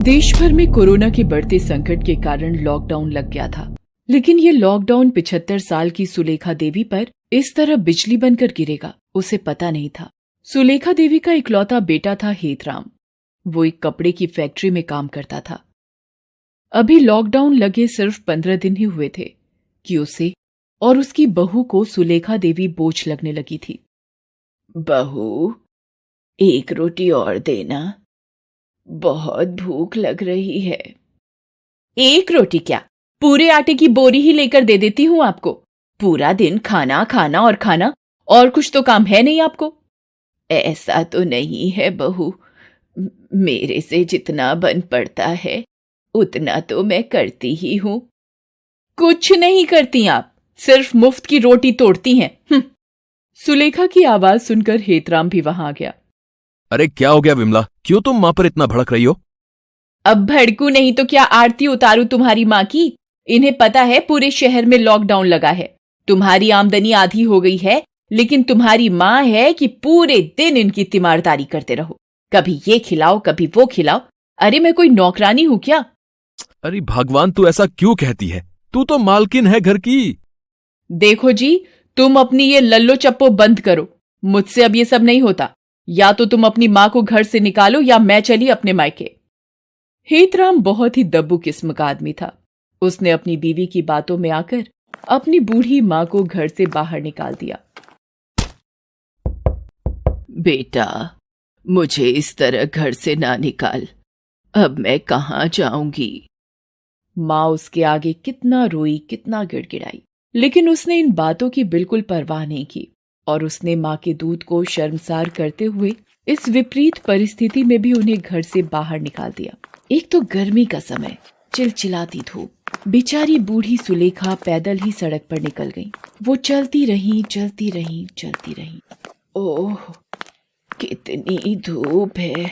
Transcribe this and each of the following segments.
देश भर में कोरोना के बढ़ते संकट के कारण लॉकडाउन लग गया था, लेकिन ये लॉकडाउन 75 साल की सुलेखा देवी पर इस तरह बिजली बनकर गिरेगा, उसे पता नहीं था। सुलेखा देवी का इकलौता बेटा था हेतराम। वो एक कपड़े की फैक्ट्री में काम करता था। अभी लॉकडाउन लगे सिर्फ 15 दिन ही हुए थे कि उसे और उसकी बहू को सुलेखा देवी बोझ लगने लगी थी। बहू, एक रोटी और देना, बहुत भूख लग रही है। एक रोटी क्या, पूरे आटे की बोरी ही लेकर दे देती हूँ आपको। पूरा दिन खाना खाना और खाना, और कुछ तो काम है नहीं आपको। ऐसा तो नहीं है बहू, मेरे से जितना बन पड़ता है उतना तो मैं करती ही हूँ। कुछ नहीं करती आप, सिर्फ मुफ्त की रोटी तोड़ती हैं। सुलेखा की आवाज सुनकर हेतराम भी वहां आ गया। अरे क्या हो गया विमला, क्यों तुम मां पर इतना भड़क रही हो? अब भड़कू नहीं तो क्या आरती उतारू तुम्हारी माँ की? इन्हें पता है पूरे शहर में लॉकडाउन लगा है। तुम्हारी आमदनी आधी हो गई है, लेकिन तुम्हारी माँ है कि पूरे दिन इनकी तीमारदारी करते रहो। कभी ये खिलाओ कभी वो खिलाओ। अरे मैं कोई नौकरानी हूं क्या? अरे भगवान, तू ऐसा क्यों कहती है? तू तो मालकिन है घर की। देखो जी, तुम अपनी ये लल्लो चप्पो बंद करो। मुझसे अब ये सब नहीं होता। या तो तुम अपनी माँ को घर से निकालो या मैं चली अपने मायके। हेतराम बहुत ही दब्बू किस्म का आदमी था। उसने अपनी बीवी की बातों में आकर अपनी बूढ़ी माँ को घर से बाहर निकाल दिया। बेटा, मुझे इस तरह घर से ना निकाल, अब मैं कहाँ जाऊंगी। माँ उसके आगे कितना रोई, कितना गिड़गिड़ाई, लेकिन उसने इन बातों की बिल्कुल परवाह नहीं की और उसने माँ के दूध को शर्मसार करते हुए इस विपरीत परिस्थिति में भी उन्हें घर से बाहर निकाल दिया। एक तो गर्मी का समय, चिलचिलाती धूप। बेचारी बूढ़ी सुलेखा पैदल ही सड़क पर निकल गई। वो चलती रही, चलती रही, चलती रही। ओह, कितनी धूप है।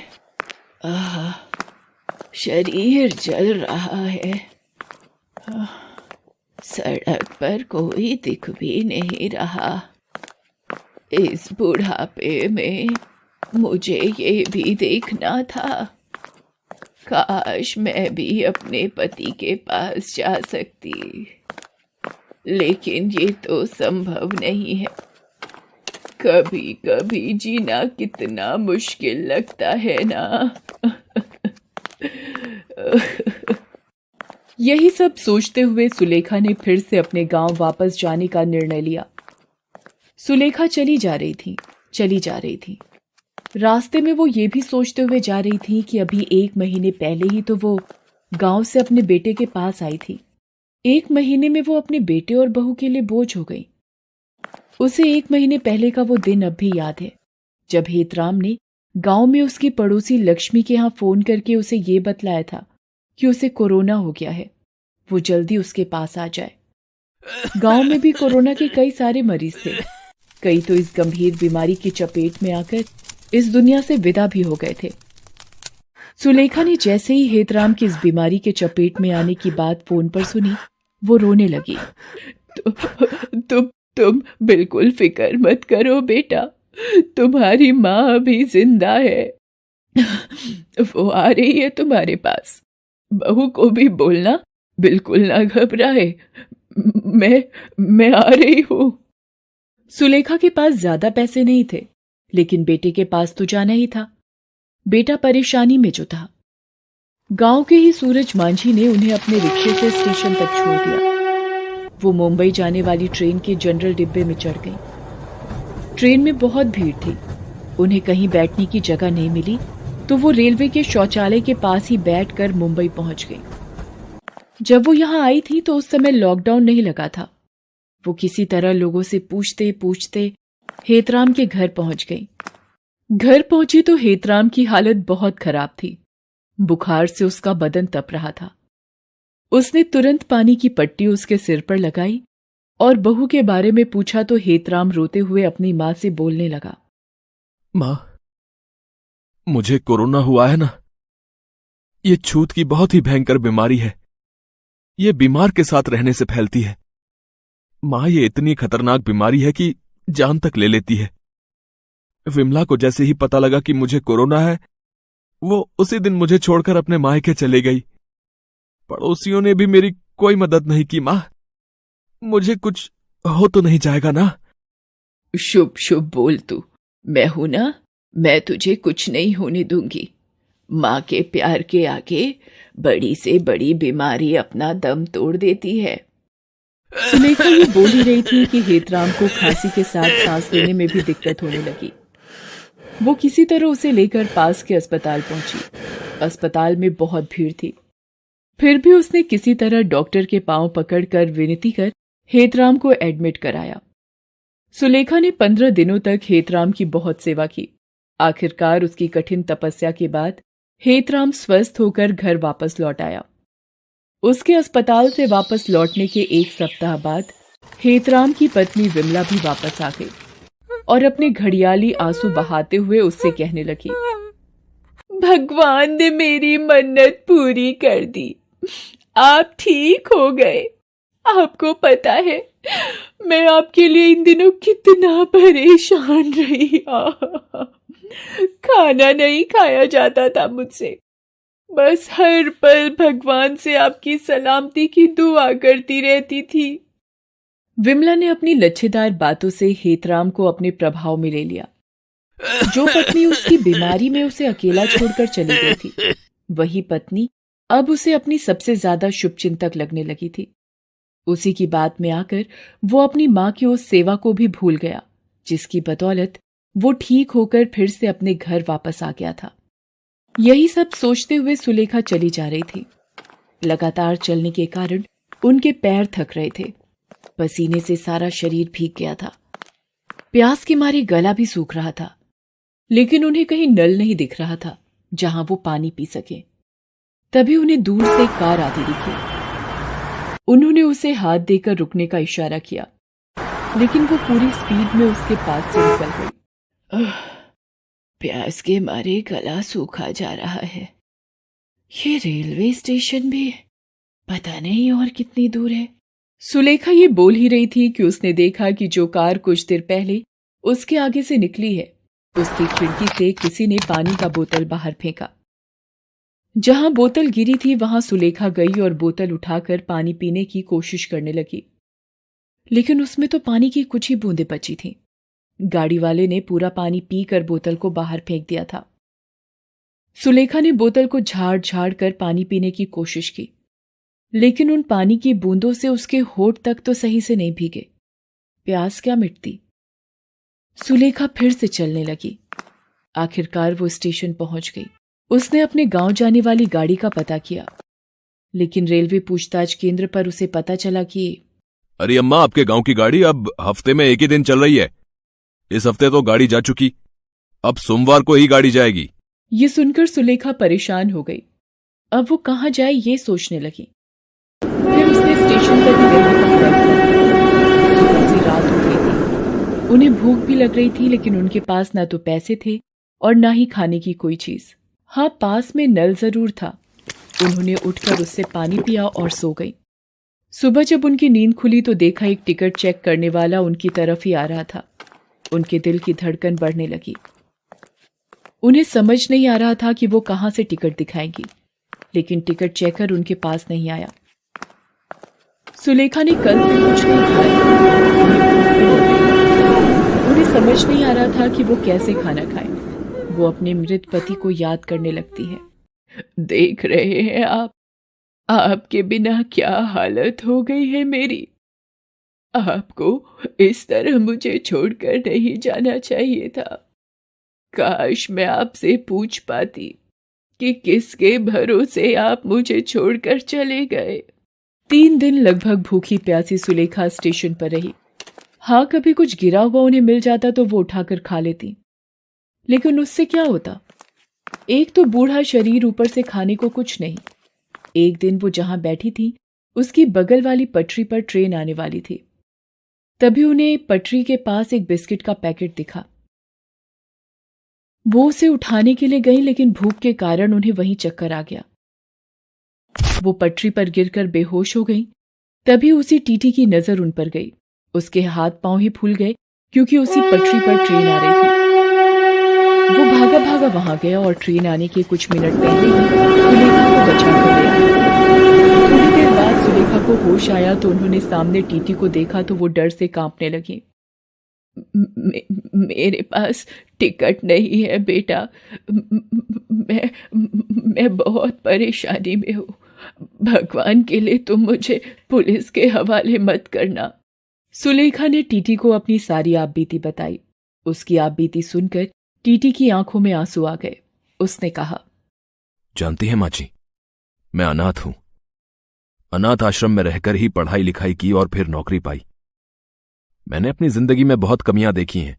आह, शरीर जल रहा है। सड़क पर कोई दिख भी नहीं रहा। इस बुढ़ापे में मुझे ये भी देखना था। काश मैं भी अपने पति के पास जा सकती, लेकिन ये तो संभव नहीं है। कभी कभी जीना कितना मुश्किल लगता है ना। यही सब सोचते हुए सुलेखा ने फिर से अपने गांव वापस जाने का निर्णय लिया। सुलेखा चली जा रही थी, चली जा रही थी। रास्ते में वो ये भी सोचते हुए जा रही थी कि अभी 1 महीने पहले ही तो वो गांव से अपने बेटे के पास आई थी। 1 महीने में वो अपने बेटे और बहू के लिए बोझ हो गई। उसे 1 महीने पहले का वो दिन अब भी याद है, जब हेतराम ने गांव में उसकी पड़ोसी लक्ष्मी के यहाँ फोन करके उसे ये बतलाया था कि उसे कोरोना हो गया है, वो जल्दी उसके पास आ जाए। गांव में भी कोरोना के कई सारे मरीज थे। कई तो इस गंभीर बीमारी की चपेट में आकर इस दुनिया से विदा भी हो गए थे। सुलेखा ने जैसे ही हेतराम की इस बीमारी के चपेट में आने की बात फोन पर सुनी, वो रोने लगी। तुम बिल्कुल फिक्र मत करो बेटा, तुम्हारी माँ अभी जिंदा है। वो आ रही है तुम्हारे पास। बहू को भी बोलना बिल्कुल ना घबराए। मैं आ रही हूं। सुलेखा के पास ज्यादा पैसे नहीं थे, लेकिन बेटे के पास तो जाना ही था। बेटा परेशानी में जो था। गांव के ही सूरज मांझी ने उन्हें अपने रिक्शे से स्टेशन तक छोड़ दिया। वो मुंबई जाने वाली ट्रेन के जनरल डिब्बे में चढ़ गई। ट्रेन में बहुत भीड़ थी। उन्हें कहीं बैठने की जगह नहीं मिली तो वो रेलवे के शौचालय के पास ही बैठकर मुंबई पहुंच गई। जब वो यहाँ आई थी तो उस समय लॉकडाउन नहीं लगा था। वो किसी तरह लोगों से पूछते पूछते हेतराम के घर पहुंच गई। घर पहुंची तो हेतराम की हालत बहुत खराब थी। बुखार से उसका बदन तप रहा था। उसने तुरंत पानी की पट्टी उसके सिर पर लगाई और बहू के बारे में पूछा तो हेतराम रोते हुए अपनी मां से बोलने लगा। मां, मुझे कोरोना हुआ है ना। ये छूत की बहुत ही भयंकर बीमारी है। ये बीमार के साथ रहने से फैलती है। मां, ये इतनी खतरनाक बीमारी है कि जान तक ले लेती है। विमला को जैसे ही पता लगा कि मुझे कोरोना है, वो उसी दिन मुझे छोड़कर अपने मायके चली गई। पड़ोसियों ने भी मेरी कोई मदद नहीं की। माँ, मुझे कुछ हो तो नहीं जाएगा ना? शुभ शुभ बोल तू, मैं हूं ना, मैं तुझे कुछ नहीं होने दूंगी। माँ के प्यार के आगे बड़ी से बड़ी बीमारी अपना दम तोड़ देती है। सुलेखा ये बोल ही रही थी कि हेतराम को खांसी के साथ सांस लेने में भी दिक्कत होने लगी। वो किसी तरह उसे लेकर पास के अस्पताल पहुंची। अस्पताल में बहुत भीड़ थी, फिर भी उसने किसी तरह डॉक्टर के पांव पकड़कर विनती कर हेतराम को एडमिट कराया। सुलेखा ने 15 दिनों तक हेतराम की बहुत सेवा की। आखिरकार उसकी कठिन तपस्या के बाद हेतराम स्वस्थ होकर घर वापस लौट आया। उसके अस्पताल से वापस लौटने के 1 सप्ताह बाद हेतराम की पत्नी विमला भी वापस आ गई और अपने घड़ियाली आंसू बहाते हुए उससे कहने लगी, भगवान ने मेरी मन्नत पूरी कर दी, आप ठीक हो गए। आपको पता है मैं आपके लिए इन दिनों कितना परेशान रही। खाना नहीं खाया जाता था मुझसे, बस हर पल भगवान से आपकी सलामती की दुआ करती रहती थी। विमला ने अपनी लच्छेदार बातों से हेतराम को अपने प्रभाव में ले लिया। जो पत्नी उसकी बीमारी में उसे अकेला छोड़कर चली गई थी, वही पत्नी अब उसे अपनी सबसे ज्यादा शुभचिंतक लगने लगी थी। उसी की बात में आकर वो अपनी मां की उस सेवा को भी भूल गया, जिसकी बदौलत वो ठीक होकर फिर से अपने घर वापस आ गया था। यही सब सोचते हुए सुलेखा चली जा रही थी। लगातार चलने के कारण उनके पैर थक रहे थे, पसीने से सारा शरीर भीग गया था। प्यास के मारे गला भी सूख रहा था, लेकिन उन्हें कहीं नल नहीं दिख रहा था जहां वो पानी पी सके। तभी उन्हें दूर से एक कार आती दिखी। उन्होंने उसे हाथ देकर रुकने का इशारा किया, लेकिन वो पूरी स्पीड में उसके पास से निकल गई। प्यास के मारे गला सूखा जा रहा है। ये रेलवे स्टेशन भी पता नहीं और कितनी दूर है। सुलेखा ये बोल ही रही थी कि उसने देखा कि जो कार कुछ देर पहले उसके आगे से निकली है, उसकी खिड़की से किसी ने पानी का बोतल बाहर फेंका। जहां बोतल गिरी थी वहां सुलेखा गई और बोतल उठाकर पानी पीने की कोशिश करने लगी, लेकिन उसमें तो पानी की कुछ ही बूंदें बची थीं। गाड़ी वाले ने पूरा पानी पीकर बोतल को बाहर फेंक दिया था। सुलेखा ने बोतल को झाड़ झाड़ कर पानी पीने की कोशिश की, लेकिन उन पानी की बूंदों से उसके होठ तक तो सही से नहीं भीगे। प्यास क्या मिटती। सुलेखा फिर से चलने लगी। आखिरकार वो स्टेशन पहुंच गई। उसने अपने गांव जाने वाली गाड़ी का पता किया, लेकिन रेलवे पूछताछ केंद्र पर उसे पता चला कि अरे अम्मा, आपके गांव की गाड़ी अब हफ्ते में एक ही दिन चल रही है। इस हफ्ते तो गाड़ी जा चुकी, अब सोमवार को ही गाड़ी जाएगी। ये सुनकर सुलेखा परेशान हो गई। अब वो कहाँ जाए ये सोचने लगी। फिर उसने स्टेशन पर ही रेलवे का फैसला किया। सुबह से रात हो गई थी। उन्हें भूख भी लग रही थी, लेकिन उनके पास ना तो पैसे थे और ना ही खाने की कोई चीज। हाँ, पास में नल जरूर था। उन्होंने उठकर उससे पानी पिया और सो गई। सुबह जब उनकी नींद खुली तो देखा एक टिकट चेक करने वाला उनकी तरफ ही आ रहा था। उनके दिल की धड़कन बढ़ने लगी। उन्हें समझ नहीं आ रहा था कि वो कहां से टिकट दिखाएंगी, लेकिन टिकट चेकर उनके पास नहीं आया। सुलेखा ने कल से कुछ नहीं खाया। उन्हें समझ नहीं आ रहा था कि वो कैसे खाना खाएं। वो अपने मृत पति को याद करने लगती है। देख रहे हैं आपके बिना क्या हालत हो गई है मेरी। आपको इस तरह मुझे छोड़कर नहीं जाना चाहिए था। काश मैं आपसे पूछ पाती कि किसके भरोसे आप मुझे छोड़कर चले गए। 3 दिन लगभग भूखी प्यासी सुलेखा स्टेशन पर रही। हाँ, कभी कुछ गिरा हुआ उन्हें मिल जाता तो वो उठाकर खा लेती, लेकिन उससे क्या होता। एक तो बूढ़ा शरीर, ऊपर से खाने को कुछ नहीं। एक दिन वो जहां बैठी थी उसकी बगल वाली पटरी पर ट्रेन आने वाली थी। तभी उन्हें पटरी के पास एक बिस्किट का पैकेट दिखा। वो उसे उठाने के लिए गई, लेकिन भूख के कारण उन्हें वहीं चक्कर आ गया। वो पटरी पर गिरकर बेहोश हो गई। तभी उसी टीटी की नजर उन पर गई। उसके हाथ पांव ही फूल गए, क्योंकि उसी पटरी पर ट्रेन आ रही थी। वो भागा भागा वहां गया और ट्रेन आने के कुछ मिनट पहले ही सुलेखा को बचा कर ले आया। थोड़ी देर बाद सुलेखा को होश आया तो उन्होंने सामने टीटी को देखा तो वो डर से कांपने लगी। मेरे पास टिकट नहीं है बेटा, मैं बहुत परेशानी में हूँ। भगवान के लिए तुम मुझे पुलिस के हवाले मत करना। सुलेखा ने टीटी को अपनी सारी आपबीती बताई। उसकी आपबीती सुनकर टीटी की आंखों में आंसू आ गए। उसने कहा, जानती है माँ जी, मैं अनाथ हूं। अनाथ आश्रम में रहकर ही पढ़ाई लिखाई की और फिर नौकरी पाई। मैंने अपनी जिंदगी में बहुत कमियां देखी हैं।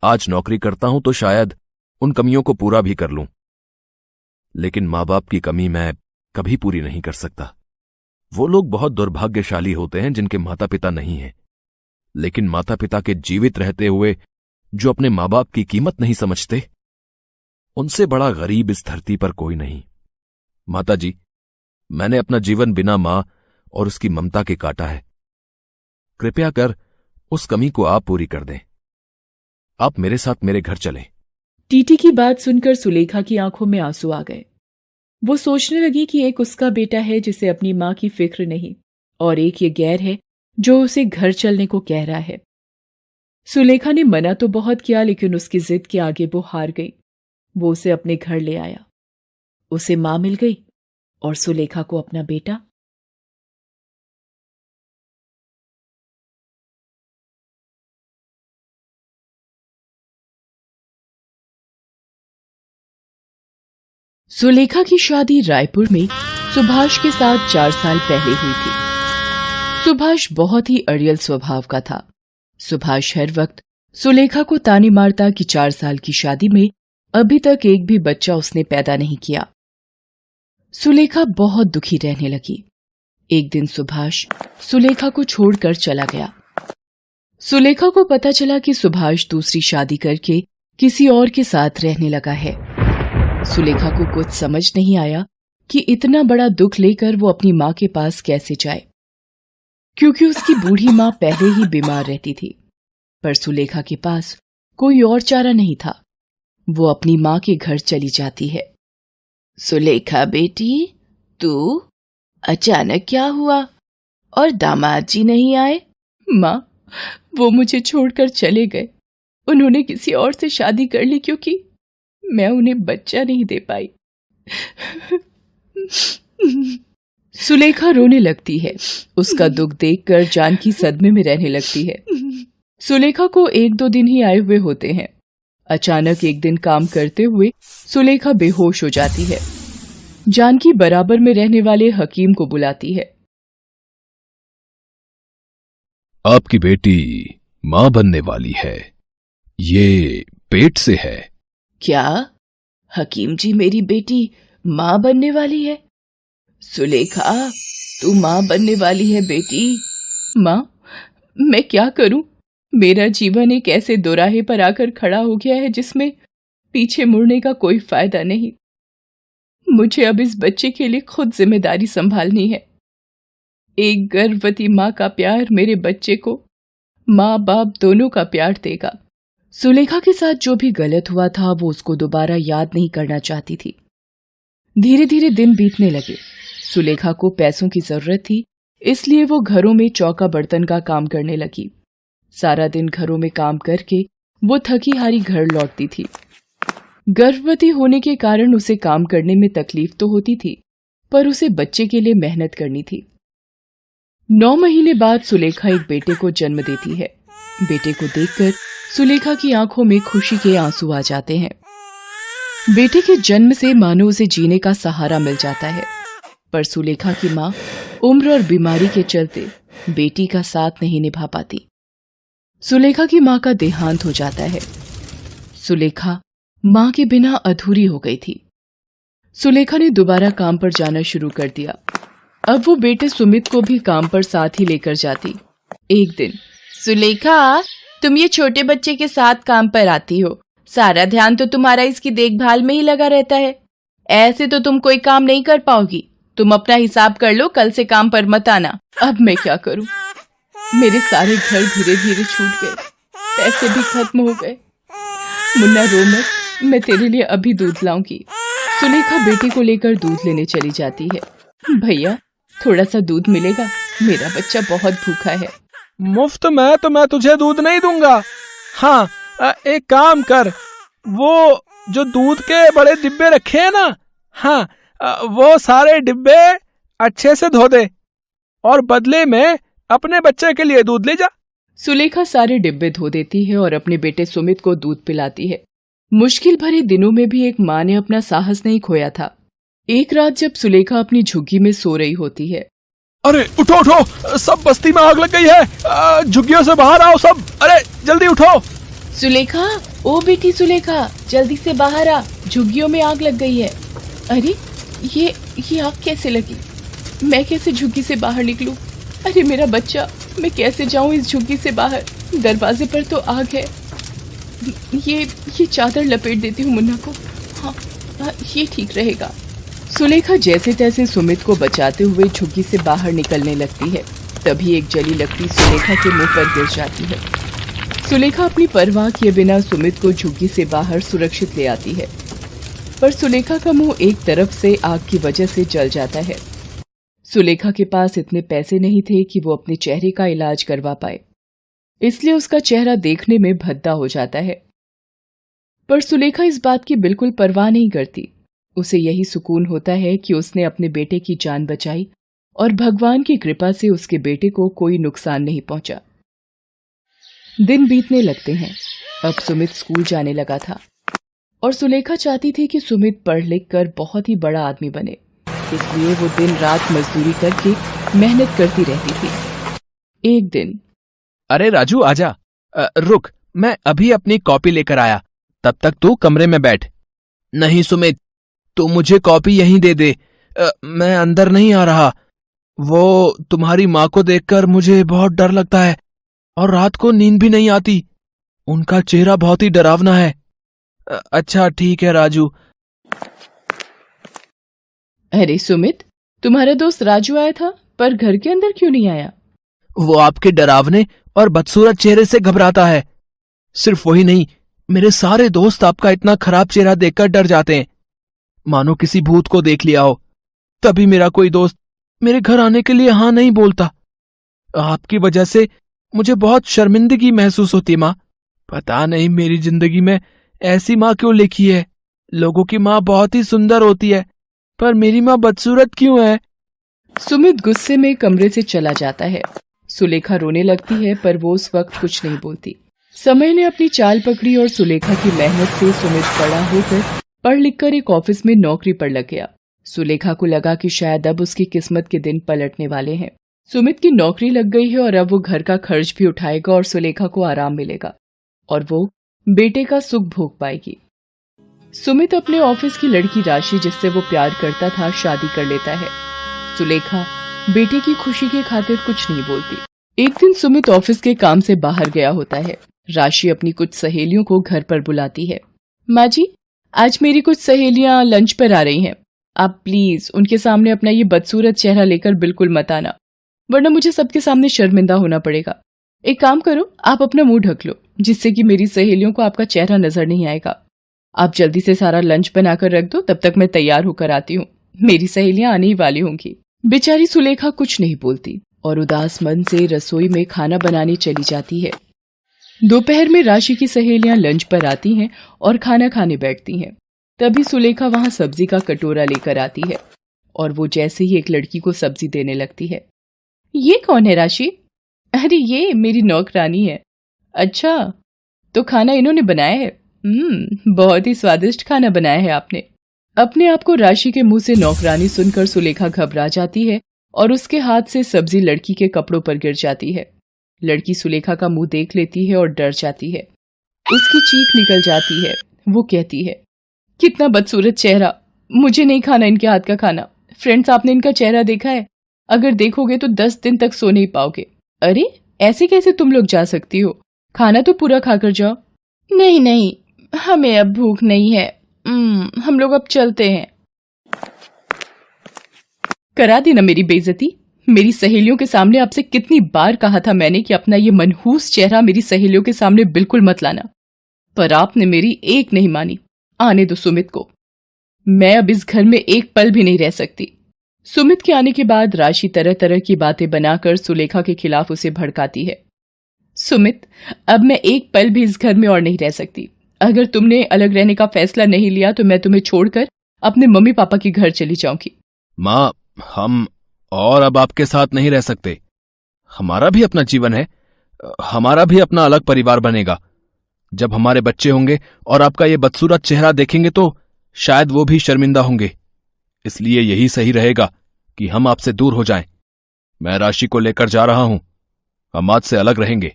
आज नौकरी करता हूं तो शायद उन कमियों को पूरा भी कर लूं, लेकिन मां बाप की कमी मैं कभी पूरी नहीं कर सकता। वो लोग बहुत दुर्भाग्यशाली होते हैं जिनके माता पिता नहीं हैं, लेकिन माता पिता के जीवित रहते हुए जो अपने मां बाप की कीमत नहीं समझते, उनसे बड़ा गरीब इस धरती पर कोई नहीं। माता जी, मैंने अपना जीवन बिना मां और उसकी ममता के काटा है। कृपया कर उस कमी को आप पूरी कर दें। आप मेरे साथ मेरे घर चलें। टीटी की बात सुनकर सुलेखा की आंखों में आंसू आ गए। वो सोचने लगी कि एक उसका बेटा है जिसे अपनी मां की फिक्र नहीं, और एक ये गैर है जो उसे घर चलने को कह रहा है। सुलेखा ने मना तो बहुत किया, लेकिन उसकी जिद के आगे वो हार गई। वो उसे अपने घर ले आया। उसे मां मिल गई और सुलेखा को अपना बेटा। सुलेखा की शादी रायपुर में सुभाष के साथ 4 साल पहले हुई थी। सुभाष बहुत ही अड़ियल स्वभाव का था। सुभाष हर वक्त सुलेखा को ताने मारता कि 4 साल की शादी में अभी तक एक भी बच्चा उसने पैदा नहीं किया। सुलेखा बहुत दुखी रहने लगी। एक दिन सुभाष सुलेखा को छोड़कर चला गया। सुलेखा को पता चला कि सुभाष दूसरी शादी करके किसी और के साथ रहने लगा है। सुलेखा को कुछ समझ नहीं आया कि इतना बड़ा दुख लेकर वो अपनी मां के पास कैसे जाए, क्योंकि उसकी बूढ़ी मां पहले ही बीमार रहती थी। पर सुलेखा के पास कोई और चारा नहीं था। वो अपनी मां के घर चली जाती है। सुलेखा बेटी, तू अचानक क्या हुआ और दामाद जी नहीं आए? मां, वो मुझे छोड़कर चले गए। उन्होंने किसी और से शादी कर ली क्योंकि मैं उन्हें बच्चा नहीं दे पाई। सुलेखा रोने लगती है। उसका दुख देखकर जानकी सदमे में रहने लगती है। सुलेखा को 1-2 दिन ही आए हुए होते हैं। अचानक एक दिन काम करते हुए सुलेखा बेहोश हो जाती है। जानकी बराबर में रहने वाले हकीम को बुलाती है। आपकी बेटी मां बनने वाली है। ये पेट से है। क्या हकीम जी, मेरी बेटी मां बनने वाली है? सुलेखा, तू मां बनने वाली है बेटी। मां, मैं क्या करूं? मेरा जीवन एक ऐसे दोराहे पर आकर खड़ा हो गया है जिसमें पीछे मुड़ने का कोई फायदा नहीं। मुझे अब इस बच्चे के लिए खुद जिम्मेदारी संभालनी है। एक गर्भवती मां का प्यार मेरे बच्चे को मां बाप दोनों का प्यार देगा। सुलेखा के साथ जो भी गलत हुआ था वो उसको दोबारा याद नहीं करना चाहती थी। धीरे धीरे दिन बीतने लगे। सुलेखा को पैसों की जरूरत थी, इसलिए वो घरों में चौका बर्तन का काम करने लगी। सारा दिन घरों में काम करके वो थकी हारी घर लौटती थी। गर्भवती होने के कारण उसे काम करने में तकलीफ तो होती थी, पर उसे बच्चे के लिए मेहनत करनी थी। 9 महीने बाद सुलेखा एक बेटे को जन्म देती है। बेटे को देखकर सुलेखा की आंखों में खुशी के आंसू आ जाते हैं। बेटे के जन्म से मानो उसे जीने का सहारा मिल जाता है, पर सुलेखा की मां उम्र और बीमारी के चलते बेटी का साथ नहीं निभा पाती। सुलेखा की मां का देहांत हो जाता है। सुलेखा मां के बिना अधूरी हो गई थी। सुलेखा ने दोबारा काम पर जाना शुरू कर दिया। अब वो बेटे सुमित को भी काम पर साथ ही लेकर जाती। एक दिन, सुलेखा, तुम ये छोटे बच्चे के साथ काम पर आती हो, सारा ध्यान तो तुम्हारा इसकी देखभाल में ही लगा रहता है। ऐसे तो तुम कोई काम नहीं कर पाओगी। तुम अपना हिसाब कर लो, कल से काम पर मत आना। अब मैं क्या करूं? मेरे सारे घर धीरे धीरे छूट गए, पैसे भी खत्म हो गए। मुन्ना रो मत, मैं तेरे लिए अभी दूध लाऊंगी। सुलेखा बेटे को लेकर दूध लेने चली जाती है। भैया थोड़ा सा दूध मिलेगा, मेरा बच्चा बहुत भूखा है। मुफ्त में तो मैं तुझे दूध नहीं दूंगा। हाँ, एक काम कर, वो जो दूध के बड़े डिब्बे रखे हैं ना, हाँ, वो सारे डिब्बे अच्छे से धो दे और बदले में अपने बच्चे के लिए दूध ले जा। सुलेखा सारे डिब्बे धो देती है और अपने बेटे सुमित को दूध पिलाती है। मुश्किल भरे दिनों में भी एक माँ ने अपना साहस नहीं खोया था। एक रात जब सुलेखा अपनी झुग्गी में सो रही होती है। अरे उठो उठो, सब बस्ती में आग लग गई है, झुग्गियों से बाहर आओ सब, अरे जल्दी उठो। सुलेखा, ओ बेटी सुलेखा, जल्दी से बाहर आ, झुग्गियों में आग लग गई है। अरे ये आग कैसे लगी? मैं कैसे झुग्गी से बाहर निकलूं? अरे मेरा बच्चा, मैं कैसे जाऊं इस झुग्गी से बाहर? दरवाजे पर तो आग है। ये चादर लपेट देती हूँ मुन्ना को। हाँ, ये ठीक रहेगा। सुलेखा जैसे तैसे सुमित को बचाते हुए झुग्गी से बाहर निकलने लगती है। तभी एक जली लकड़ी सुलेखा के मुंह पर गिर जाती है। सुलेखा अपनी परवाह किए बिना सुमित को झुग्गी से बाहर सुरक्षित ले आती है, पर सुलेखा का मुंह एक तरफ से आग की वजह से जल जाता है। सुलेखा के पास इतने पैसे नहीं थे कि वो अपने चेहरे का इलाज करवा पाए, इसलिए उसका चेहरा देखने में भद्दा हो जाता है। पर सुलेखा इस बात की बिल्कुल परवाह नहीं करती। उसे यही सुकून होता है कि उसने अपने बेटे की जान बचाई और भगवान की कृपा से उसके बेटे को कोई नुकसान नहीं पहुंचा। दिन बीतने लगते हैं। अब सुमित स्कूल जाने लगा था और सुलेखा चाहती थी कि सुमित पढ़ लिख कर बहुत ही बड़ा आदमी बने, इसलिए वो दिन रात मजदूरी करके मेहनत करती रहती थी। एक दिन, अरे राजू आजा, रुक, मैं अभी अपनी कॉपी लेकर आया, तब तक तू कमरे में बैठ। नहीं सुमित, तू मुझे कॉपी यहीं दे दे, मैं अंदर नहीं आ रहा। वो तुम्हारी माँ को देखकर मुझे बहुत डर लगता है और रात को नींद भी नहीं आती। उनका चेहरा बहुत ही डरावना है। अच्छा ठीक है राजू। अरे सुमित, तुम्हारा दोस्त राजू आया था, पर घर के अंदर क्यों नहीं आया? वो आपके डरावने और बदसूरत चेहरे से घबराता है। सिर्फ वही नहीं, मेरे सारे दोस्त आपका इतना खराब चेहरा देखकर डर जाते हैं, मानो किसी भूत को देख लिया हो। तभी मेरा कोई दोस्त मेरे घर आने के लिए हाँ नहीं बोलता। आपकी वजह से मुझे बहुत शर्मिंदगी महसूस होती माँ। पता नहीं मेरी जिंदगी में ऐसी माँ क्यों लिखी है। लोगों की माँ बहुत ही सुंदर होती है, पर मेरी माँ बदसूरत क्यों है? सुमित गुस्से में कमरे से चला जाता है। सुलेखा रोने लगती है, पर वो उस वक्त कुछ नहीं बोलती। समय ने अपनी चाल पकड़ी और सुलेखा की मेहनत से सुमित बड़ा होकर पढ़ लिखकर एक ऑफिस में नौकरी पर लग गया। सुलेखा को लगा कि शायद अब उसकी किस्मत के दिन पलटने वाले हैं। सुमित की नौकरी लग गई है और अब वो घर का खर्च भी उठाएगा और सुलेखा को आराम मिलेगा और वो बेटे का सुख भोग पाएगी। सुमित अपने ऑफिस की लड़की राशि, जिससे वो प्यार करता था, शादी कर लेता है। सुलेखा बेटे की खुशी की खातिर कुछ नहीं बोलती। एक दिन सुमित ऑफिस के काम से बाहर गया होता है। राशि अपनी कुछ सहेलियों को घर पर बुलाती है। माँ जी, आज मेरी कुछ सहेलियां लंच पर आ रही हैं। आप प्लीज उनके सामने अपना ये बदसूरत चेहरा लेकर बिल्कुल मत आना, वरना मुझे सबके सामने शर्मिंदा होना पड़ेगा। एक काम करो, आप अपना मुंह ढक लो, जिससे कि मेरी सहेलियों को आपका चेहरा नजर नहीं आएगा। आप जल्दी से सारा लंच बनाकर रख दो, तब तक मैं तैयार होकर आती हूँ। मेरी सहेलियां आने ही वाली होंगी। बेचारी सुलेखा कुछ नहीं बोलती और उदास मन से रसोई में खाना बनाने चली जाती है। दोपहर में राशि की सहेलियां लंच पर आती हैं और खाना खाने बैठती हैं। तभी सुलेखा वहां सब्जी का कटोरा लेकर आती है और वो जैसे ही एक लड़की को सब्जी देने लगती है। ये कौन है राशि? अरे ये मेरी नौकरानी है। अच्छा, तो खाना इन्होंने बनाया है? बहुत ही स्वादिष्ट खाना बनाया है आपने। अपने आप को राशि के मुंह से नौकरानी सुनकर सुलेखा घबरा जाती है और उसके हाथ से सब्जी लड़की के कपड़ों पर गिर जाती है। लड़की सुलेखा का मुंह देख लेती है और डर जाती है। उसकी चीख निकल जाती है। वो कहती है, कितना बदसूरत चेहरा, मुझे नहीं खाना इनके हाथ का खाना। फ्रेंड्स, आपने इनका चेहरा देखा है? अगर देखोगे तो 10 दिन तक सो नहीं पाओगे। अरे ऐसे कैसे तुम लोग जा सकती हो? खाना तो पूरा खाकर जाओ। नहीं नहीं, हमें अब भूख नहीं है। हम लोग अब चलते हैं। करा दी ना मेरी बेइज्जती। मेरी सहेलियों के सामने आपसे कितनी बार कहा था मैंने कि अपना ये मनहूस चेहरा मेरी सहेलियों के सामने बिल्कुल मत लाना। पर आपने मेरी एक नहीं मानी। आने दो सुमित को, मैं अब इस घर में एक पल भी नहीं रह सकती। सुमित के आने के बाद राशि तरह तरह की बातें बनाकर सुलेखा के खिलाफ उसे भड़काती है। सुमित, अब मैं एक पल भी इस घर में और नहीं रह सकती। अगर तुमने अलग रहने का फैसला नहीं लिया तो मैं तुम्हें छोड़कर अपने मम्मी पापा के घर चली जाऊंगी। माँ, हम और अब आपके साथ नहीं रह सकते। हमारा भी अपना जीवन है, हमारा भी अपना अलग परिवार बनेगा। जब हमारे बच्चे होंगे और आपका ये बदसूरत चेहरा देखेंगे तो शायद वो भी शर्मिंदा होंगे। इसलिए यही सही रहेगा कि हम आपसे दूर हो जाएं। मैं राशि को लेकर जा रहा हूं, हम आज से अलग रहेंगे।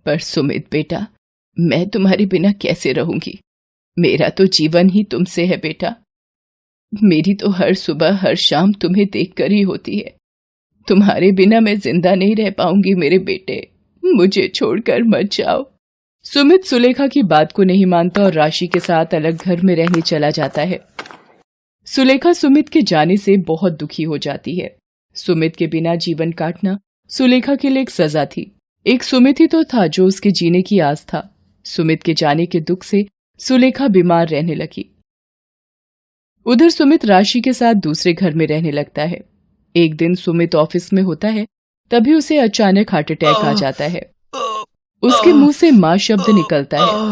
पर सुमित बेटा, मैं तुम्हारे बिना कैसे रहूंगी? मेरा तो जीवन ही तुमसे है बेटा। मेरी तो हर सुबह हर शाम तुम्हें देखकर ही होती है। तुम्हारे बिना मैं जिंदा नहीं रह पाऊंगी मेरे बेटे, मुझे छोड़कर मत जाओ। सुमित सुलेखा की बात को नहीं मानता और राशि के साथ अलग घर में रहने चला जाता है। सुलेखा सुमित के जाने से बहुत दुखी हो जाती है। सुमित के बिना जीवन काटना सुलेखा के लिए एक सजा थी। एक सुमित ही तो था जो उसके जीने की आस था। सुमित के जाने के दुख से सुलेखा बीमार रहने लगी। उधर सुमित राशि के साथ दूसरे घर में रहने लगता है। एक दिन सुमित ऑफिस में होता है, तभी उसे अचानक हार्ट अटैक आ जाता है। उसके मुंह से मां शब्द निकलता है।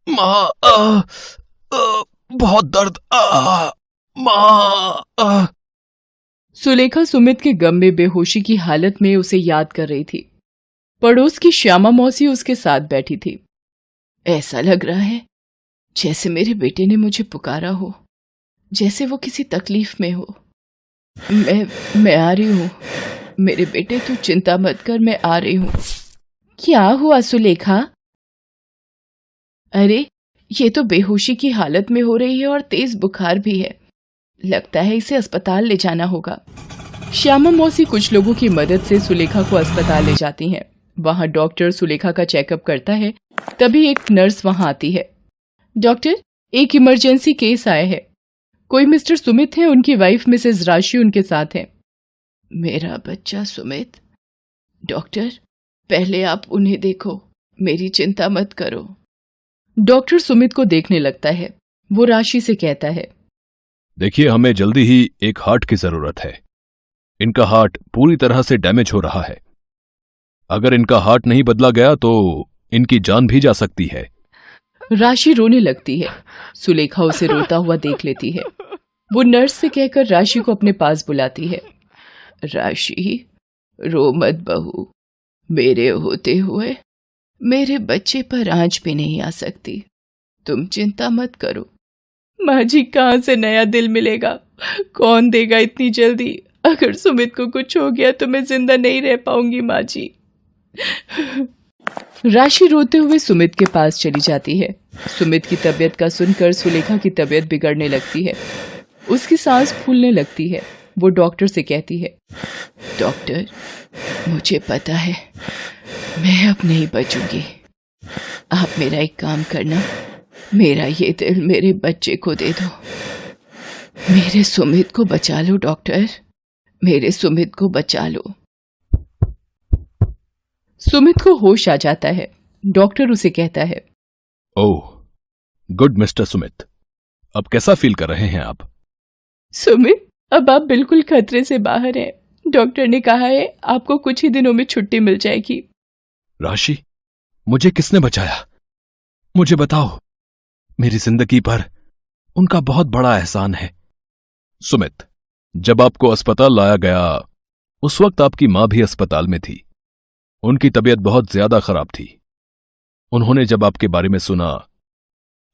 मां, बहुत दर्द, मां। सुलेखा सुमित के गम में बेहोशी की हालत में उसे याद कर रही थी। पड़ोस की श्यामा मौसी उसके साथ बैठी थी। ऐसा लग रहा है जैसे मेरे बेटे ने मुझे पुकारा हो, जैसे वो किसी तकलीफ में हो। मैं आ रही हूं मेरे बेटे, तू चिंता मत कर, मैं आ रही हूं। क्या हुआ सुलेखा? अरे ये तो बेहोशी की हालत में हो रही है और तेज बुखार भी है। लगता है इसे अस्पताल ले जाना होगा। श्यामा मौसी कुछ लोगों की मदद से सुलेखा को अस्पताल ले जाती हैं। वहां डॉक्टर सुलेखा का चेकअप करता है। तभी एक नर्स वहां आती है। डॉक्टर, एक इमरजेंसी केस आया है। कोई मिस्टर सुमित है, उनकी वाइफ मिसेस राशि उनके साथ है। मेरा बच्चा सुमित? डॉक्टर, पहले आप उन्हें देखो, मेरी चिंता मत करो। डॉक्टर सुमित को देखने लगता है। वो राशि से कहता है, देखिए, हमें जल्दी ही एक हार्ट की जरूरत है। इनका हार्ट पूरी तरह से डैमेज हो रहा है। अगर इनका हार्ट नहीं बदला गया तो इनकी जान भी जा सकती है। राशि रोने लगती है। सुलेखा उसे रोता हुआ देख लेती है। वो नर्स से कहकर राशि को अपने पास बुलाती है। राशि, रो मत बहू, मेरे होते हुए मेरे बच्चे पर आंच भी नहीं आ सकती। तुम चिंता मत करो। माँ जी, कहाँ से नया दिल मिलेगा? कौन देगा इतनी जल्दी? अगर सुमित को कुछ हो गया तो मैं जिंदा नहीं रह पाऊंगी माँ जी। राशि रोते हुए सुमित के पास चली जाती है। सुमित की तबीयत का सुनकर सुलेखा की तबीयत बिगड़ने लगती है। उसकी सांस फूलने लगती है। वो डॉक्टर से कहती है, डॉक्टर, मुझे पता है मैं अब नहीं बचूंगी। आप मेरा एक काम करना, मेरा ये दिल मेरे बच्चे को दे दो। मेरे सुमित को बचा लो डॉक्टर, मेरे सुमित को बचा लो। सुमित को होश आ जाता है। डॉक्टर उसे कहता है, ओह गुड मिस्टर सुमित, अब कैसा फील कर रहे हैं आप? सुमित, अब आप बिल्कुल खतरे से बाहर हैं। डॉक्टर ने कहा है आपको कुछ ही दिनों में छुट्टी मिल जाएगी। राशि, मुझे किसने बचाया? मुझे बताओ। मेरी जिंदगी पर उनका बहुत बड़ा एहसान है। सुमित, जब आपको अस्पताल लाया गया उस वक्त आपकी मां भी अस्पताल में थी। उनकी तबीयत बहुत ज्यादा खराब थी। उन्होंने जब आपके बारे में सुना,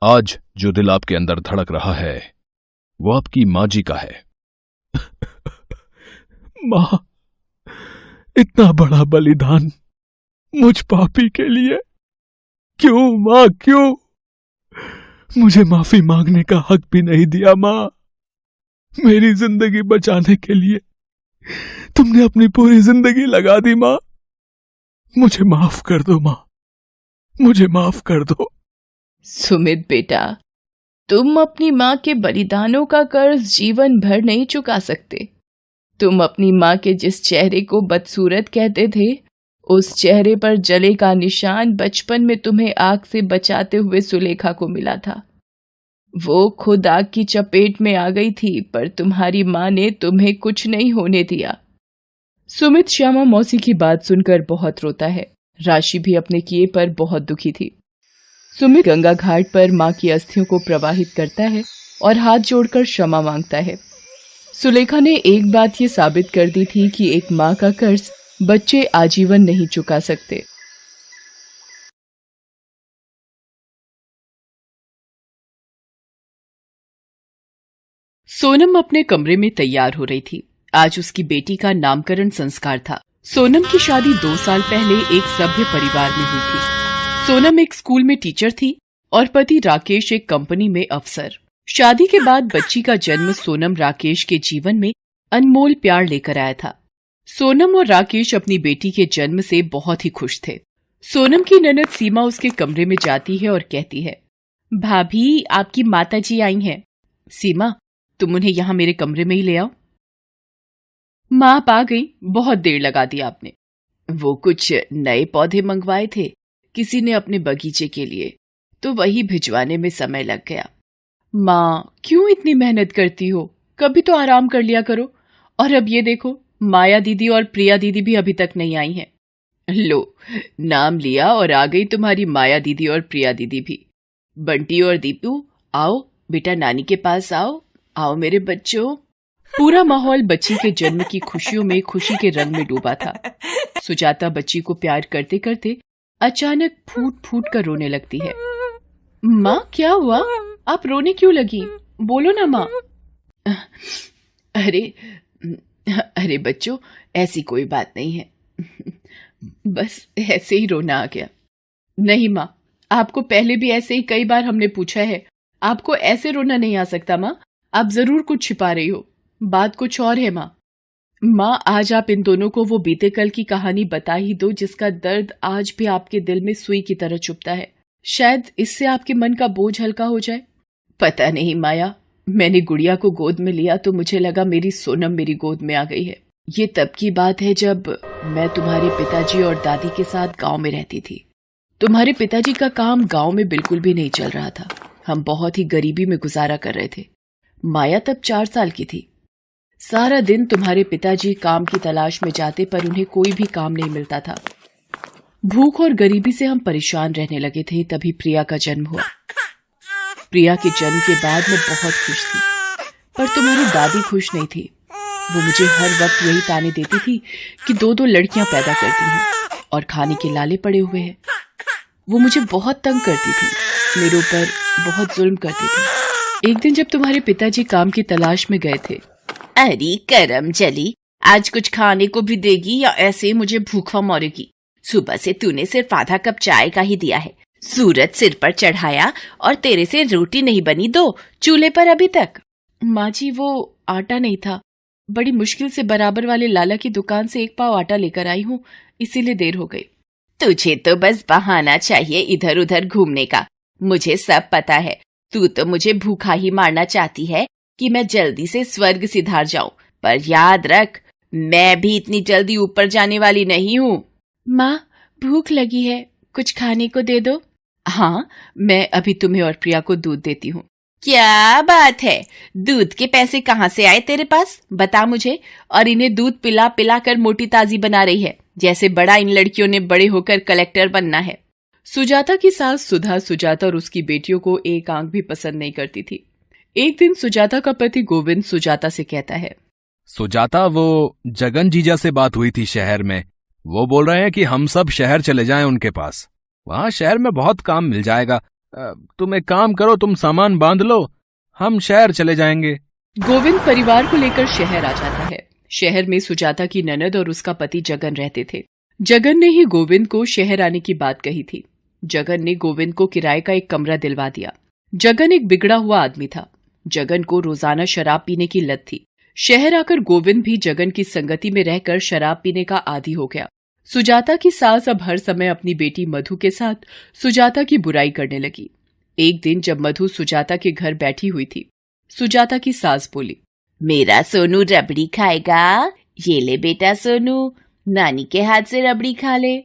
आज जो दिल आपके अंदर धड़क रहा है वो आपकी मां जी का है। मां, इतना बड़ा बलिदान मुझ पापी के लिए क्यों मां, क्यों? मुझे माफी मांगने का हक भी नहीं दिया मां। मेरी जिंदगी बचाने के लिए तुमने अपनी पूरी जिंदगी लगा दी मां। मुझे माफ कर दो मां, मुझे माफ कर दो। सुमित बेटा, तुम अपनी मां के बलिदानों का कर्ज जीवन भर नहीं चुका सकते। तुम अपनी मां के जिस चेहरे को बदसूरत कहते थे उस चेहरे पर जले का निशान बचपन में तुम्हें आग से बचाते हुए सुलेखा को मिला था। वो खुद आग की चपेट में आ गई थी, पर तुम्हारी माँ ने तुम्हें कुछ नहीं होने दिया। सुमित श्यामा मौसी की बात सुनकर बहुत रोता है। राशि भी अपने किए पर बहुत दुखी थी। सुमित गंगा घाट पर माँ की अस्थियों को प्रवाहित करता है और हाथ जोड़कर क्षमा मांगता है। सुलेखा ने एक बात ये साबित कर दी थी कि एक माँ का कर्ज बच्चे आजीवन नहीं चुका सकते। सोनम अपने कमरे में तैयार हो रही थी। आज उसकी बेटी का नामकरण संस्कार था। सोनम की शादी 2 साल पहले एक सभ्य परिवार में हुई थी। सोनम एक स्कूल में टीचर थी और पति राकेश एक कंपनी में अफसर। शादी के बाद बच्ची का जन्म सोनम राकेश के जीवन में अनमोल प्यार लेकर आया था। सोनम और राकेश अपनी बेटी के जन्म से बहुत ही खुश थे। सोनम की ननद सीमा उसके कमरे में जाती है और कहती है, भाभी आपकी माताजी आई हैं। सीमा, तुम उन्हें यहाँ मेरे कमरे में ही ले आओ। माँ आप आ गई, बहुत देर लगा दी आपने। वो कुछ नए पौधे मंगवाए थे किसी ने अपने बगीचे के लिए, तो वही भिजवाने में समय लग गया। माँ क्यों इतनी मेहनत करती हो, कभी तो आराम कर लिया करो। और अब ये देखो, माया दीदी और प्रिया दीदी भी अभी तक नहीं आई हैं। लो, नाम लिया और आ गई तुम्हारी माया दीदी और प्रिया दीदी भी। बंटी और दीपू, आओ बेटा, नानी के पास आओ। आओ मेरे बच्चों। पूरा माहौल बच्ची के जन्म की खुशियों में खुशी के रंग में डूबा था। सुजाता बच्ची को प्यार करते करते अचानक फूट फूट कर रोने लगती है। माँ क्या हुआ, आप रोने क्यों लगी, बोलो ना माँ। अरे बच्चों, ऐसी कोई बात नहीं है, बस ऐसे ही रोना आ गया। नहीं माँ, आपको पहले भी ऐसे ही कई बार हमने पूछा है, आपको ऐसे रोना नहीं आ सकता माँ, आप जरूर कुछ छिपा रही हो, बात कुछ और है माँ। माँ आज आप इन दोनों को वो बीते कल की कहानी बता ही दो जिसका दर्द आज भी आपके दिल में सुई की तरह चुभता है। शायद इससे आपके मन का बोझ हल्का हो जाए। पता नहीं माया, मैंने गुड़िया को गोद में लिया तो मुझे लगा मेरी सोनम मेरी गोद में आ गई है। ये तब की बात है जब मैं तुम्हारे पिताजी और दादी के साथ गांव में रहती थी। तुम्हारे पिताजी का काम गांव में बिल्कुल भी नहीं चल रहा था। हम बहुत ही गरीबी में गुजारा कर रहे थे। माया तब 4 साल की थी। सारा दिन तुम्हारे पिताजी काम की तलाश में जाते पर उन्हें कोई भी काम नहीं मिलता था। भूख और गरीबी से हम परेशान रहने लगे थे। तभी प्रिया का जन्म हुआ। प्रिया के जन्म के बाद मैं बहुत खुश थी, पर तुम्हारी दादी खुश नहीं थी। वो मुझे हर वक्त यही ताने देती थी कि 2 लड़कियां पैदा करती हैं और खाने के लाले पड़े हुए हैं। वो मुझे बहुत तंग करती थी, मेरे ऊपर बहुत जुल्म करती थी। एक दिन जब तुम्हारे पिताजी काम की तलाश में गए थे, अरे करम जली, आज कुछ खाने को भी देगी या ऐसे मुझे भूखा मरेगी? सुबह से तूने सिर्फ आधा कप चाय का ही दिया है, सूरज सिर पर चढ़ाया और तेरे से रोटी नहीं बनी 2 चूल्हे पर अभी तक। माँ जी, वो आटा नहीं था, बड़ी मुश्किल से बराबर वाले लाला की दुकान से 1 पाव आटा लेकर आई हूँ, इसीलिए देर हो गई। तुझे तो बस बहाना चाहिए इधर उधर घूमने का। मुझे सब पता है, तू तो मुझे भूखा ही मारना चाहती है कि मैं जल्दी से स्वर्ग सिधार जाऊं, पर याद रख, मैं भी इतनी जल्दी ऊपर जाने वाली नहीं हूँ। माँ भूख लगी है, कुछ खाने को दे दो। हाँ, मैं अभी तुम्हें और प्रिया को दूध देती हूँ। क्या बात है, दूध के पैसे कहाँ से आए तेरे पास, बता मुझे। और इन्हें दूध पिला पिला कर मोटी ताजी बना रही है, जैसे बड़ा इन लड़कियों ने बड़े होकर कलेक्टर बनना है। सुजाता की सास सुधा सुजाता और उसकी बेटियों को एक आंख भी पसंद नहीं करती थी। एक दिन सुजाता का पति गोविंद सुजाता से कहता है, सुजाता, वो जगन जीजा से बात हुई थी शहर में। वो बोल रहे हैं कि हम सब शहर चले जाएं उनके पास। वहां शहर में बहुत काम मिल जाएगा। तुम एक काम करो, तुम सामान बांध लो, हम शहर चले जाएंगे। गोविंद परिवार को लेकर शहर आ जाता है। शहर में सुजाता की ननद और उसका पति जगन रहते थे। जगन ने ही गोविंद को शहर आने की बात कही थी। जगन ने गोविंद को किराए का एक कमरा दिलवा दिया। जगन एक बिगड़ा हुआ आदमी था। जगन को रोजाना शराब पीने की लत थी। शहर आकर गोविंद भी जगन की संगति में रहकर शराब पीने का आदी हो गया। सुजाता की सास अब हर समय अपनी बेटी मधु के साथ सुजाता की बुराई करने लगी। एक दिन जब मधु सुजाता के घर बैठी हुई थी, सुजाता की सास बोली, मेरा सोनू रबड़ी खाएगा? ये ले बेटा सोनू, नानी के हाथ से रबड़ी खा ले।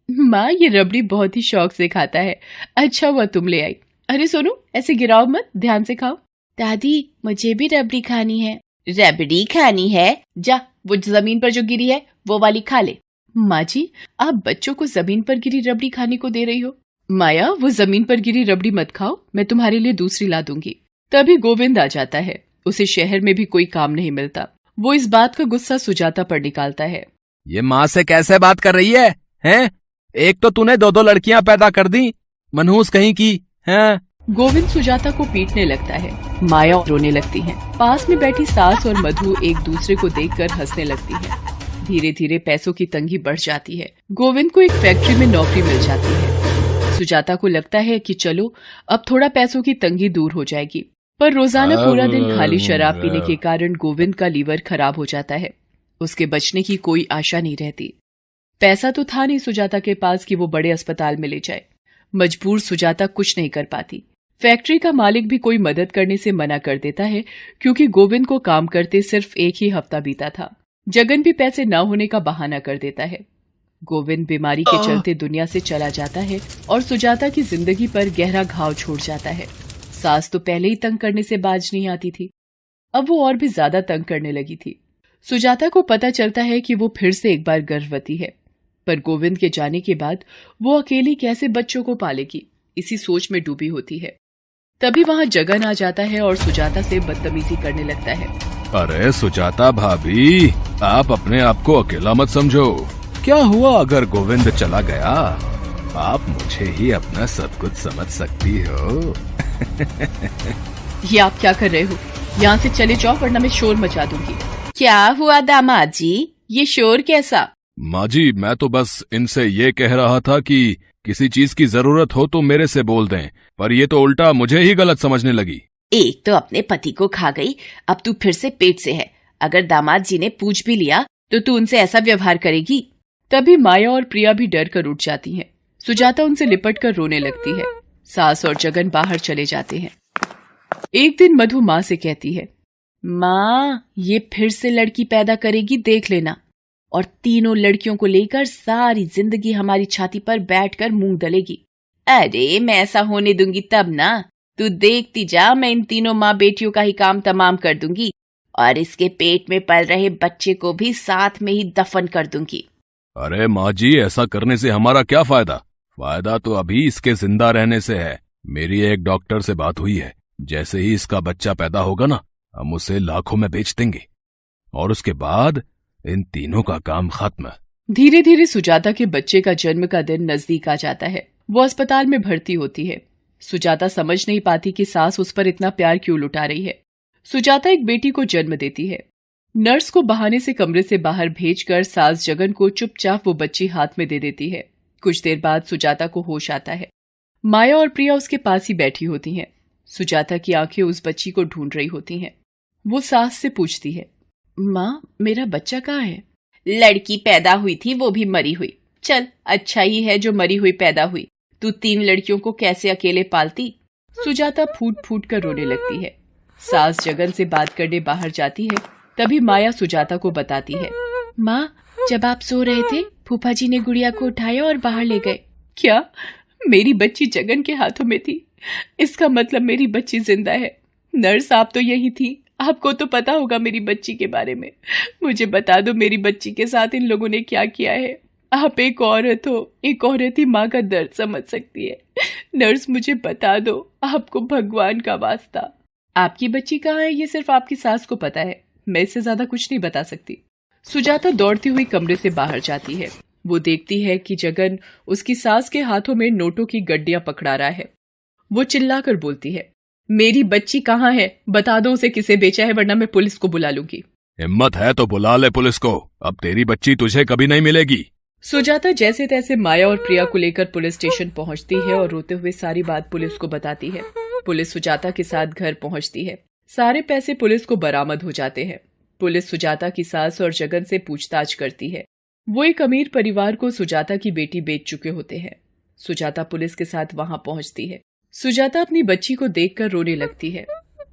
माँ, ये रबड़ी बहुत ही शौक से खाता है। अच्छा हुआ तुम ले आई। अरे सोनू, ऐसे गिराओ मत, ध्यान से खाओ। दादी, मुझे भी रबड़ी खानी है। रबड़ी खानी है? जा, वो जमीन पर जो गिरी है वो वाली खा ले। माँ जी, आप बच्चों को जमीन पर गिरी रबड़ी खाने को दे रही हो? माया, वो जमीन पर गिरी रबड़ी मत खाओ, मैं तुम्हारे लिए दूसरी ला दूंगी। तभी गोविंद आ जाता है। उसे शहर में भी कोई काम नहीं मिलता। वो इस बात का गुस्सा सुजाता पर निकालता है। ये माँ से कैसे बात कर रही है? हैं? एक तो तूने 2-2 लड़कियां पैदा कर दी, मनहूस कहीं की, हैं? गोविंद सुजाता को पीटने लगता है। माया रोने लगती है। पास में बैठी सास और मधु एक दूसरे को देखकर हंसने लगती है। धीरे धीरे पैसों की तंगी बढ़ जाती है। गोविंद को एक फैक्ट्री में नौकरी मिल जाती है। सुजाता को लगता है कि चलो अब थोड़ा पैसों की तंगी दूर हो जाएगी, पर रोजाना पूरा दिन खाली शराब पीने के कारण गोविंद का लीवर खराब हो जाता है। उसके बचने की कोई आशा नहीं रहती। पैसा तो था नहीं सुजाता के पास कि वो बड़े अस्पताल में ले जाए। मजबूर सुजाता कुछ नहीं कर पाती। फैक्ट्री का मालिक भी कोई मदद करने से मना कर देता है, क्योंकि गोविंद को काम करते सिर्फ एक ही हफ्ता बीता था। जगन भी पैसे न होने का बहाना कर देता है। गोविंद बीमारी के चलते दुनिया से चला जाता है और सुजाता की जिंदगी पर गहरा घाव छोड़ जाता है। सास तो पहले ही तंग करने से बाज नहीं आती थी, अब वो और भी ज्यादा तंग करने लगी थी। सुजाता को पता चलता है कि वो फिर से एक बार गर्भवती है, पर गोविंद के जाने के बाद वो अकेली कैसे बच्चों को पालेगी, इसी सोच में डूबी होती है। तभी वहाँ जगन आ जाता है और सुजाता से बदतमीजी करने लगता है। अरे सुजाता भाभी, आप अपने आप को अकेला मत समझो। क्या हुआ अगर गोविंद चला गया? आप मुझे ही अपना सब कुछ समझ सकती हो। ये आप क्या कर रहे हो? यहाँ से चले जाओ वरना मैं शोर मचा दूंगी। क्या हुआ दामाद जी, ये शोर कैसा? माँ जी, मैं तो बस इनसे ये कह रहा था कि किसी चीज की जरूरत हो तो मेरे से बोल दें, पर ये तो उल्टा मुझे ही गलत समझने लगी। एक तो अपने पति को खा गई, अब तू फिर से पेट से है। अगर दामाद जी ने पूछ भी लिया तो तू उनसे ऐसा व्यवहार करेगी? तभी माया और प्रिया भी डर कर उठ जाती हैं। सुजाता उनसे लिपट कर रोने लगती है। सास और जगन बाहर चले जाते हैं। एक दिन मधु माँ से कहती है, माँ, ये फिर से लड़की पैदा करेगी, देख लेना, और तीनों लड़कियों को लेकर सारी जिंदगी हमारी छाती पर बैठकर मूंग दलेगी। अरे मैं ऐसा होने दूंगी तब ना, तू देखती जा, मैं इन तीनों माँ बेटियों का ही काम तमाम कर दूंगी और इसके पेट में पल रहे बच्चे को भी साथ में ही दफन कर दूंगी। अरे माँ जी, ऐसा करने से हमारा क्या फायदा? फायदा तो अभी इसके जिंदा रहने से है। मेरी एक डॉक्टर से बात हुई है, जैसे ही इसका बच्चा पैदा होगा ना, हम उसे लाखों में बेच देंगे और उसके बाद इन तीनों का काम खत्म। धीरे धीरे सुजाता के बच्चे का जन्म का दिन नजदीक आ जाता है। वो अस्पताल में भर्ती होती है। सुजाता समझ नहीं पाती कि सास उस पर इतना प्यार क्यों लुटा रही है। सुजाता एक बेटी को जन्म देती है। नर्स को बहाने से कमरे से बाहर भेजकर सास जगन को चुपचाप वो बच्ची हाथ में दे देती है। कुछ देर बाद सुजाता को होश आता है। माया और प्रिया उसके पास ही बैठी होती हैं। सुजाता की आंखें उस बच्ची को ढूंढ रही होती हैं। वो सास से पूछती है, माँ, मेरा बच्चा कहाँ है? लड़की पैदा हुई थी, वो भी मरी हुई। चल, अच्छा ही है जो मरी हुई पैदा हुई। तू 3 लड़कियों को कैसे अकेले पालती? सुजाता फूट फूट कर रोने लगती है। सास जगन से बात करने बाहर जाती है। तभी माया सुजाता को बताती है, माँ, जब आप सो रहे थे, फूफा जी ने गुड़िया को उठाया और बाहर ले गए। क्या? मेरी बच्ची जगन के हाथों में थी? इसका मतलब मेरी बच्ची जिंदा है। नर्स, आप तो यही थी, आपको तो पता होगा मेरी बच्ची के बारे में। मुझे बता दो, मेरी बच्ची के साथ इन लोगों ने क्या किया है। आप एक औरत हो, एक औरत ही माँ का दर्द समझ सकती है। नर्स, मुझे बता दो, आपको भगवान का वास्ता। आपकी बच्ची कहाँ है ये सिर्फ आपकी सास को पता है, मैं इससे ज्यादा कुछ नहीं बता सकती। सुजाता दौड़ती हुई कमरे से बाहर जाती है। वो देखती है कि जगन उसकी सास के हाथों में नोटों की गड्डियां पकड़ा रहा है। वो चिल्लाकर बोलती है, मेरी बच्ची कहाँ है? बता दो उसे किसे बेचा है, वरना मैं पुलिस को बुला लूंगी। हिम्मत है तो बुला ले पुलिस को, अब तेरी बच्ची तुझे कभी नहीं मिलेगी। सुजाता जैसे तैसे माया और प्रिया को लेकर पुलिस स्टेशन पहुंचती है और रोते हुए सारी बात पुलिस को बताती है। पुलिस सुजाता के साथ घर पहुंचती है। सारे पैसे पुलिस को बरामद हो जाते हैं। पुलिस सुजाता की सास और जगन से पूछताछ करती है। वो एक अमीर परिवार को सुजाता की बेटी बेच चुके होते हैं। सुजाता पुलिस के साथ वहां पहुंचती है। सुजाता अपनी बच्ची को देखकर रोने लगती है।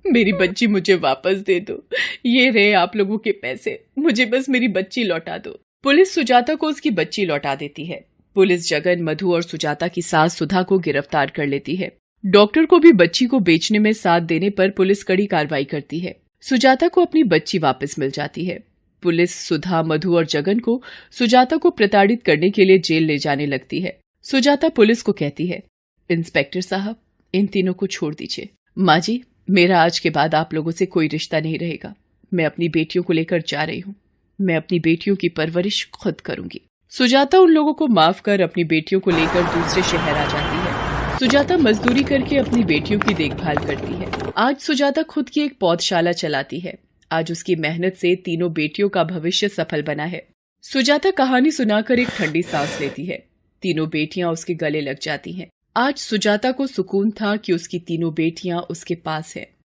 मेरी बच्ची मुझे वापस दे दो, ये रहे आप लोगों के पैसे, मुझे बस मेरी बच्ची लौटा दो। पुलिस सुजाता को उसकी बच्ची लौटा देती है। पुलिस जगन, मधु और सुजाता की सास सुधा को गिरफ्तार कर लेती है। डॉक्टर को भी बच्ची को बेचने में साथ देने पर पुलिस कड़ी कार्रवाई करती है। सुजाता को अपनी बच्ची वापस मिल जाती है। पुलिस सुधा, मधु और जगन को सुजाता को प्रताड़ित करने के लिए जेल ले जाने लगती है। सुजाता पुलिस को कहती है, इंस्पेक्टर साहब, इन तीनों को छोड़ दीजिए। माँ जी, मेरा आज के बाद आप लोगों से कोई रिश्ता नहीं रहेगा। मैं अपनी बेटियों को लेकर जा रही हूँ। मैं अपनी बेटियों की परवरिश खुद करूंगी। सुजाता उन लोगों को माफ कर अपनी बेटियों को लेकर दूसरे शहर आ जाती है। सुजाता मजदूरी करके अपनी बेटियों की देखभाल करती है। आज सुजाता खुद की एक पौधशाला चलाती है। आज उसकी मेहनत से तीनों बेटियों का भविष्य सफल बना है। सुजाता कहानी सुनाकर एक ठंडी सांस लेती है। तीनों बेटियां उसके गले लग जाती हैं। आज सुजाता को सुकून था कि उसकी तीनों बेटियां उसके पास हैं।